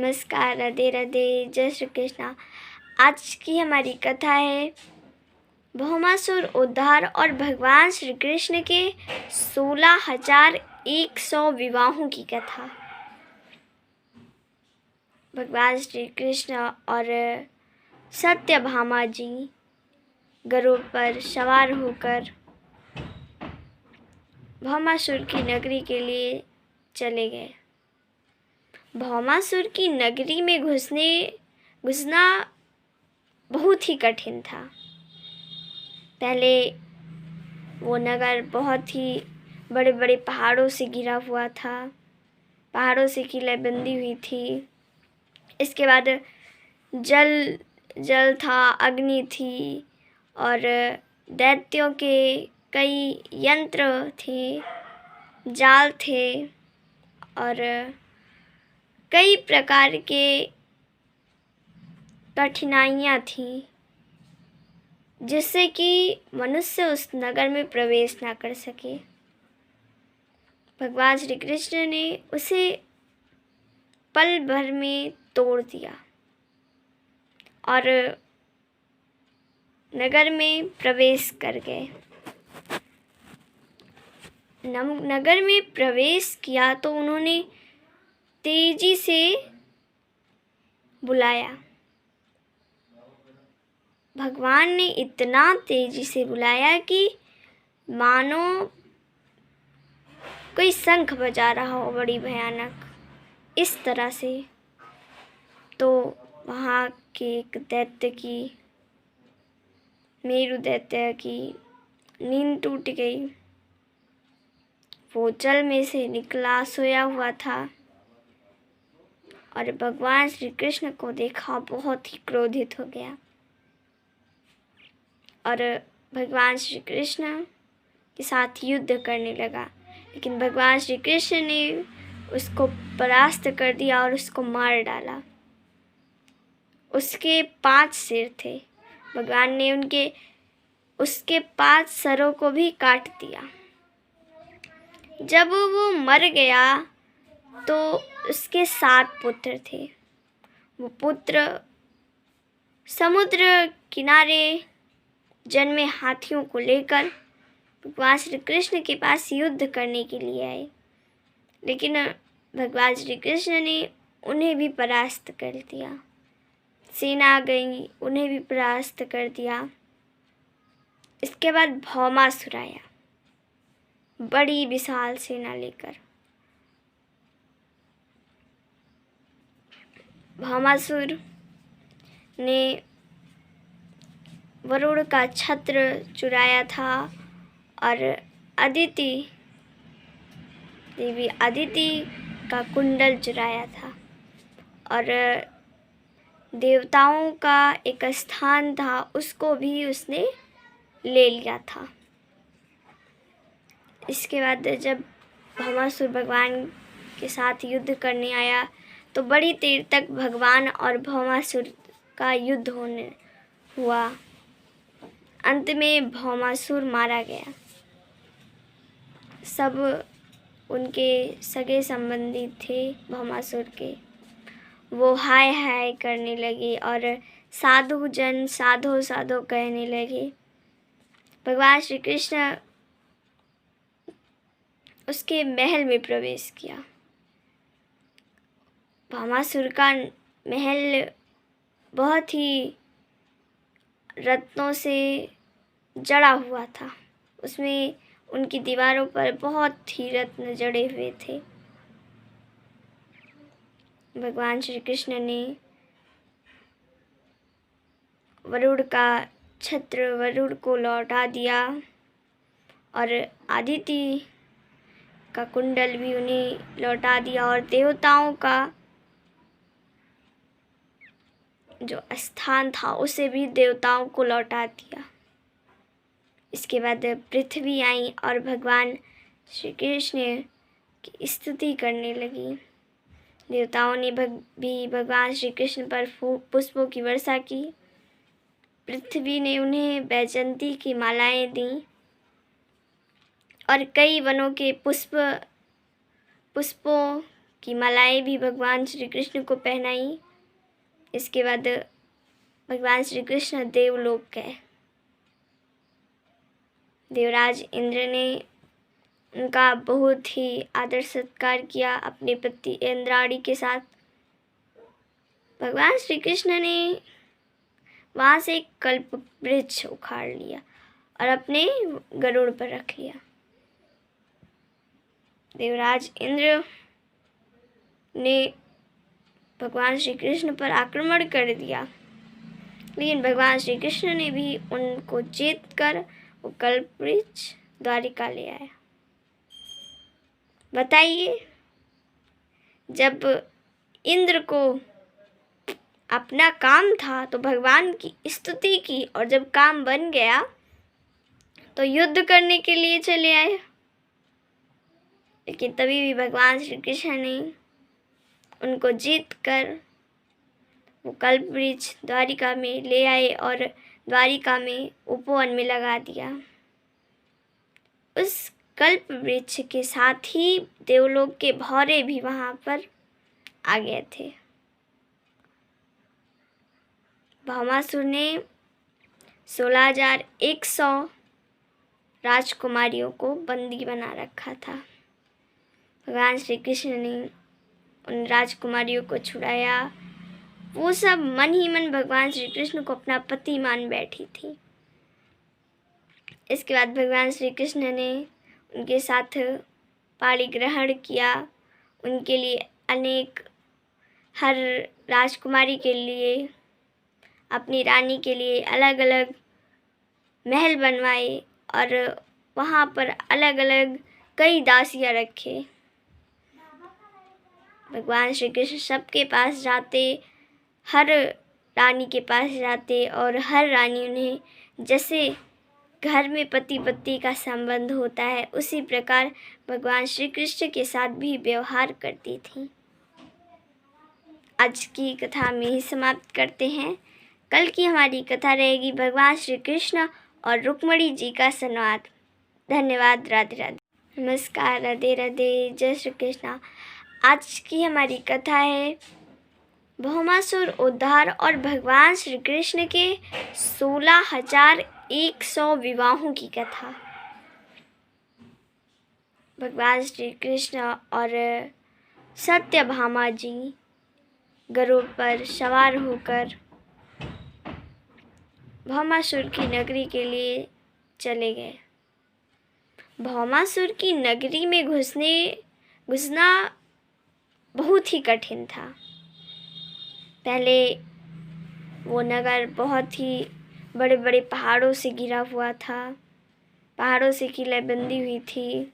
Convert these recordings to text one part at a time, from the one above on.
नमस्कार, राधे राधे, जय श्री कृष्णा। आज की हमारी कथा है भौमासुर उद्धार और भगवान श्री कृष्ण के 16,100 विवाहों की कथा। भगवान श्री कृष्ण और सत्यभामा जी गरुड़ पर सवार होकर भौमासुर की नगरी के लिए चले गए। भौमासुर की नगरी में घुसना बहुत ही कठिन था। पहले वो नगर बहुत ही बड़े बड़े पहाड़ों से घिरा हुआ था, पहाड़ों से किलेबंदी हुई थी। इसके बाद जल था, अग्नि थी और दैत्यों के कई यंत्र थे, जाल थे और कई प्रकार के कठिनाइयाँ थीं जिससे कि मनुष्य उस नगर में प्रवेश ना कर सके। भगवान श्री कृष्ण ने उसे पल भर में तोड़ दिया और नगर में प्रवेश कर गए। नगर में प्रवेश किया तो उन्होंने तेजी से बुलाया। भगवान ने इतना तेजी से बुलाया कि मानो कोई शंख बजा रहा हो, बड़ी भयानक इस तरह से। तो वहाँ के एक दैत्य की, मेरु दैत्य की नींद टूट गई। वो जल में से निकला, सोया हुआ था और भगवान श्री कृष्ण को देखा, बहुत ही क्रोधित हो गया और भगवान श्री कृष्ण के साथ युद्ध करने लगा। लेकिन भगवान श्री कृष्ण ने उसको परास्त कर दिया और उसको मार डाला। उसके 5 सिर थे, भगवान ने उसके 5 सरों को भी काट दिया। जब वो मर गया तो उसके 7 पुत्र थे। वो पुत्र समुद्र किनारे जन्मे हाथियों को लेकर भगवान श्री कृष्ण के पास युद्ध करने के लिए आए। लेकिन भगवान श्री कृष्ण ने उन्हें भी परास्त कर दिया। सेना आ गई, उन्हें भी परास्त कर दिया। इसके बाद भौमासुर आया, बड़ी विशाल सेना लेकर। भौमासुर ने वरुण का छत्र चुराया था और देवी अदिति का कुंडल चुराया था और देवताओं का एक स्थान था, उसको भी उसने ले लिया था। इसके बाद जब भौमासुर भगवान के साथ युद्ध करने आया तो बड़ी देर तक भगवान और भौमासुर का युद्ध हुआ। अंत में भौमासुर मारा गया। सब उनके सगे संबंधी थे भौमासुर के, वो हाय हाय करने लगे और साधु जन साधो साधो कहने लगे। भगवान श्री कृष्ण उसके महल में प्रवेश किया। भौमासुर का महल बहुत ही रत्नों से जड़ा हुआ था। उसमें उनकी दीवारों पर बहुत ही रत्न जड़े हुए थे। भगवान श्री कृष्ण ने वरुण का छत्र वरुण को लौटा दिया और अदिति का कुंडल भी उन्हें लौटा दिया और देवताओं का जो स्थान था उसे भी देवताओं को लौटा दिया। इसके बाद पृथ्वी आई और भगवान श्री कृष्ण की स्तुति करने लगी। देवताओं ने भी भगवान श्री कृष्ण पर पुष्पों की वर्षा की। पृथ्वी ने उन्हें वैजयंती की मालाएं दी और कई वनों के पुष्पों की मालाएं भी भगवान श्री कृष्ण को पहनाई। इसके बाद भगवान श्री कृष्ण देवलोक गए। देवराज इंद्र ने उनका बहुत ही आदर सत्कार किया अपने पति इंद्राणी के साथ। भगवान श्री कृष्ण ने वहाँ से एक कल्प वृक्ष उखाड़ लिया और अपने गरुड़ पर रख लिया। देवराज इंद्र ने भगवान श्री कृष्ण पर आक्रमण कर दिया, लेकिन भगवान श्री कृष्ण ने भी उनको जीत कर वो कल्प वृक्ष द्वारिका ले आया। बताइए, जब इंद्र को अपना काम था तो भगवान की स्तुति की, और जब काम बन गया तो युद्ध करने के लिए चले आए। लेकिन तभी भी भगवान श्री कृष्ण ने उनको जीत कर वो कल्प वृक्ष द्वारिका में ले आए और द्वारिका में उपवन में लगा दिया। उस कल्प वृक्ष के साथ ही देवलोक के भौरे भी वहाँ पर आ गए थे। भौमासुर ने 16,100 राजकुमारियों को बंदी बना रखा था। भगवान श्री कृष्ण ने उन राजकुमारियों को छुड़ाया। वो सब मन ही मन भगवान श्री कृष्ण को अपना पति मान बैठी थी। इसके बाद भगवान श्री कृष्ण ने उनके साथ पाणी ग्रहण किया। उनके लिए अनेक, हर राजकुमारी के लिए, अपनी रानी के लिए अलग अलग महल बनवाए और वहाँ पर अलग अलग कई दासियाँ रखे। भगवान श्री कृष्ण सबके पास जाते, हर रानी के पास जाते और हर रानी उन्हें जैसे घर में पति पत्नी का संबंध होता है उसी प्रकार भगवान श्री कृष्ण के साथ भी व्यवहार करती थी। आज की कथा में ही समाप्त करते हैं। कल की हमारी कथा रहेगी भगवान श्री कृष्ण और रुक्मिणी जी का संवाद। धन्यवाद। राधे राधे। नमस्कार। राधे राधे। जय श्री कृष्ण। आज की हमारी कथा है भौमासुर उद्धार और भगवान श्री कृष्ण के 16,100 विवाहों की कथा। भगवान श्री कृष्ण और सत्यभामा जी गरुड़ पर सवार होकर भौमासुर की नगरी के लिए चले गए। भौमासुर की नगरी में घुसना बहुत ही कठिन था। पहले वो नगर बहुत ही बड़े बड़े पहाड़ों से घिरा हुआ था, पहाड़ों से किलेबंदी हुई थी।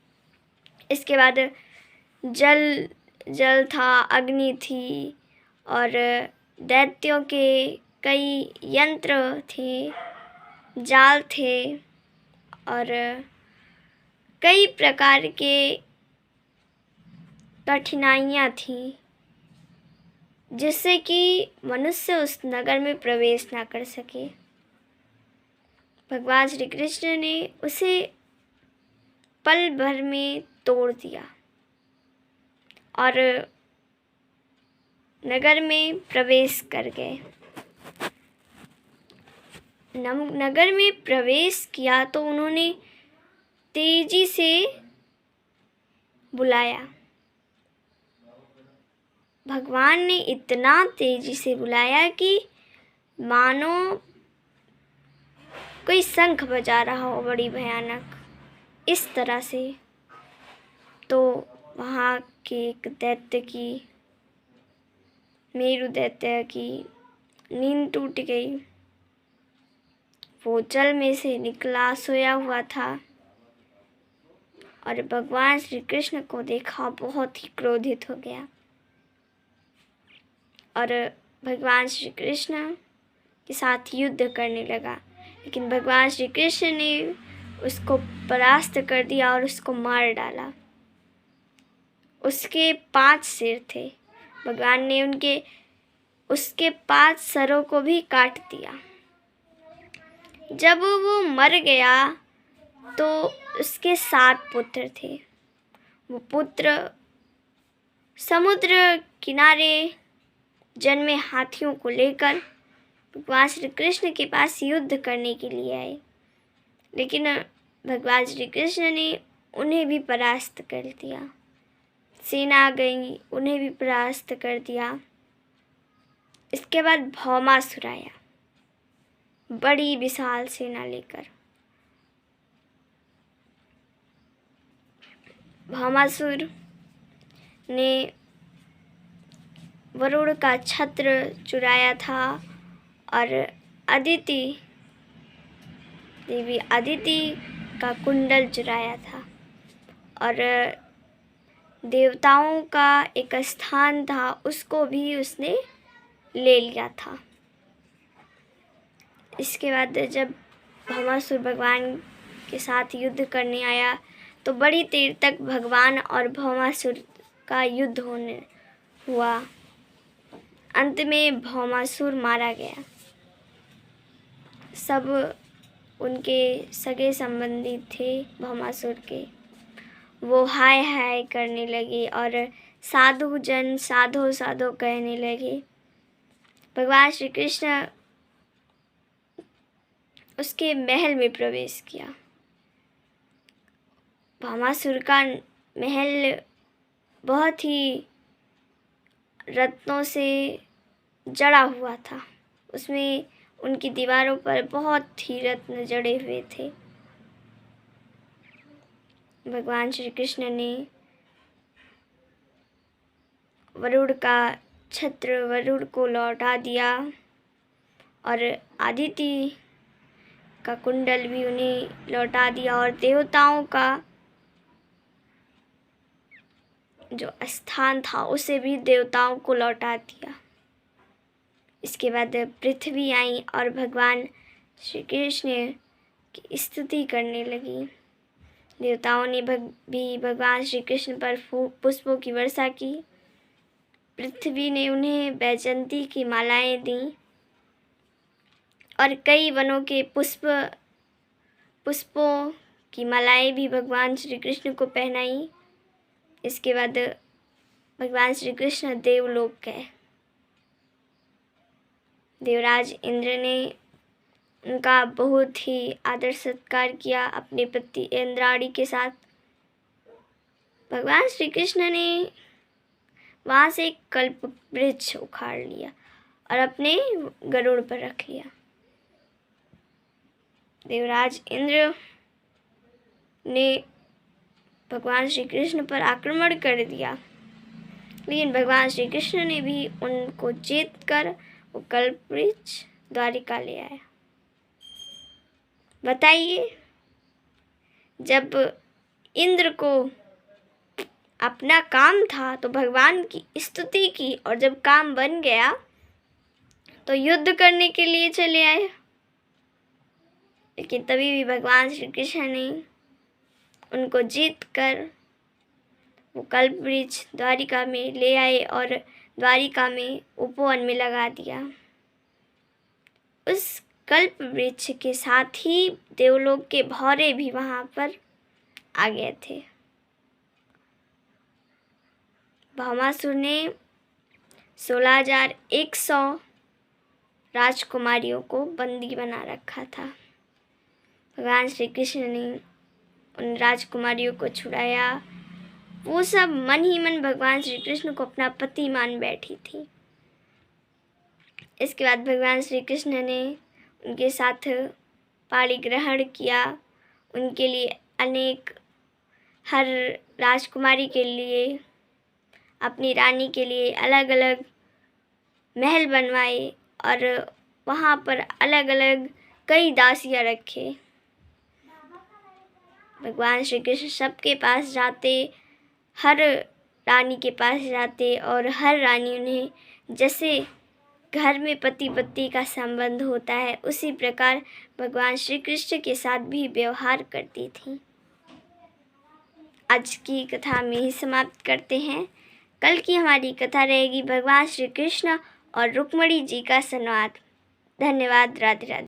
इसके बाद जल था, अग्नि थी और दैत्यों के कई यंत्र थे, जाल थे और कई प्रकार के कठिनाइयाँ थीं जिससे कि मनुष्य उस नगर में प्रवेश ना कर सके। भगवान श्री कृष्ण ने उसे पल भर में तोड़ दिया और नगर में प्रवेश कर गए। नगर में प्रवेश किया तो उन्होंने तेजी से बुलाया। भगवान ने इतना तेजी से बुलाया कि मानो कोई शंख बजा रहा हो, बड़ी भयानक। इस तरह से तो वहाँ के एक दैत्य की, मेरु दैत्य की नींद टूट गई। वो जल में से निकला, सोया हुआ था और भगवान श्री कृष्ण को देखा, बहुत ही क्रोधित हो गया और भगवान श्री कृष्ण के साथ युद्ध करने लगा। लेकिन भगवान श्री कृष्ण ने उसको परास्त कर दिया और उसको मार डाला। उसके 5 सिर थे। भगवान ने उसके 5 सरों को भी काट दिया। जब वो मर गया तो उसके 7 पुत्र थे। वो पुत्र समुद्र किनारे जन्मे हाथियों को लेकर भगवान श्री कृष्ण के पास युद्ध करने के लिए आए, लेकिन भगवान श्री कृष्ण ने उन्हें भी परास्त कर दिया। सेना आ गई, उन्हें भी परास्त कर दिया। इसके बाद भौमासुर आया, बड़ी विशाल सेना लेकर। भौमासुर ने वरुण का छत्र चुराया था और अदिति देवी अदिति का कुंडल चुराया था, और देवताओं का एक स्थान था उसको भी उसने ले लिया था। इसके बाद जब भौमासुर भगवान के साथ युद्ध करने आया तो बड़ी देर तक भगवान और भौमासुर का युद्ध होने हुआ। अंत में भौमासुर मारा गया। सब उनके सगे संबंधी थे भौमासुर के, वो हाय हाय करने लगे और साधु जन साधो साधो कहने लगे। भगवान श्री कृष्ण उसके महल में प्रवेश किया। भौमासुर का महल बहुत ही रत्नों से जड़ा हुआ था। उसमें उनकी दीवारों पर बहुत ही रत्न जड़े हुए थे। भगवान श्री कृष्ण ने वरुण का छत्र वरुण को लौटा दिया और अदिति का कुंडल भी उन्हें लौटा दिया, और देवताओं का जो स्थान था उसे भी देवताओं को लौटा दिया। इसके बाद पृथ्वी आई और भगवान श्री कृष्ण की स्तुति करने लगी। देवताओं ने भी भगवान श्री कृष्ण पर पुष्पों की वर्षा की। पृथ्वी ने उन्हें बैजंती की मालाएं दी और कई वनों के पुष्पों की मालाएं भी भगवान श्री कृष्ण को पहनाई। इसके बाद भगवान श्री कृष्ण देवलोक गए। देवराज इंद्र ने उनका बहुत ही आदर सत्कार किया अपने पति इंद्राणी के साथ। भगवान श्री कृष्ण ने वहाँ से एक कल्प वृक्ष उखाड़ लिया और अपने गरुड़ पर रख लिया। देवराज इंद्र ने भगवान श्री कृष्ण पर आक्रमण कर दिया, लेकिन भगवान श्री कृष्ण ने भी उनको जीत कर वो कल्प वृक्ष द्वारिका ले आया। बताइए, जब इंद्र को अपना काम था तो भगवान की स्तुति की, और जब काम बन गया तो युद्ध करने के लिए चले आए। लेकिन तभी भी भगवान श्री कृष्ण ने उनको जीत कर वो कल्प वृक्ष द्वारिका में ले आए और द्वारिका में उपवन में लगा दिया। उस कल्प वृक्ष के साथ ही देवलोक के भौरे भी वहाँ पर आ गए थे। भौमासुर ने 16,100 राजकुमारियों को बंदी बना रखा था। भगवान श्री कृष्ण ने उन राजकुमारियों को छुड़ाया। वो सब मन ही मन भगवान श्री कृष्ण को अपना पति मान बैठी थी। इसके बाद भगवान श्री कृष्ण ने उनके साथ पाणी ग्रहण किया। उनके लिए अनेक, हर राजकुमारी के लिए, अपनी रानी के लिए अलग अलग महल बनवाए और वहाँ पर अलग अलग कई दासियाँ रखे। भगवान श्री कृष्ण सबके पास जाते, हर रानी के पास जाते और हर रानी उन्हें जैसे घर में पति पत्नी का संबंध होता है उसी प्रकार भगवान श्री कृष्ण के साथ भी व्यवहार करती थी। आज की कथा में ही समाप्त करते हैं। कल की हमारी कथा रहेगी भगवान श्री कृष्ण और रुक्मिणी जी का संवाद। धन्यवाद। राधे राधे।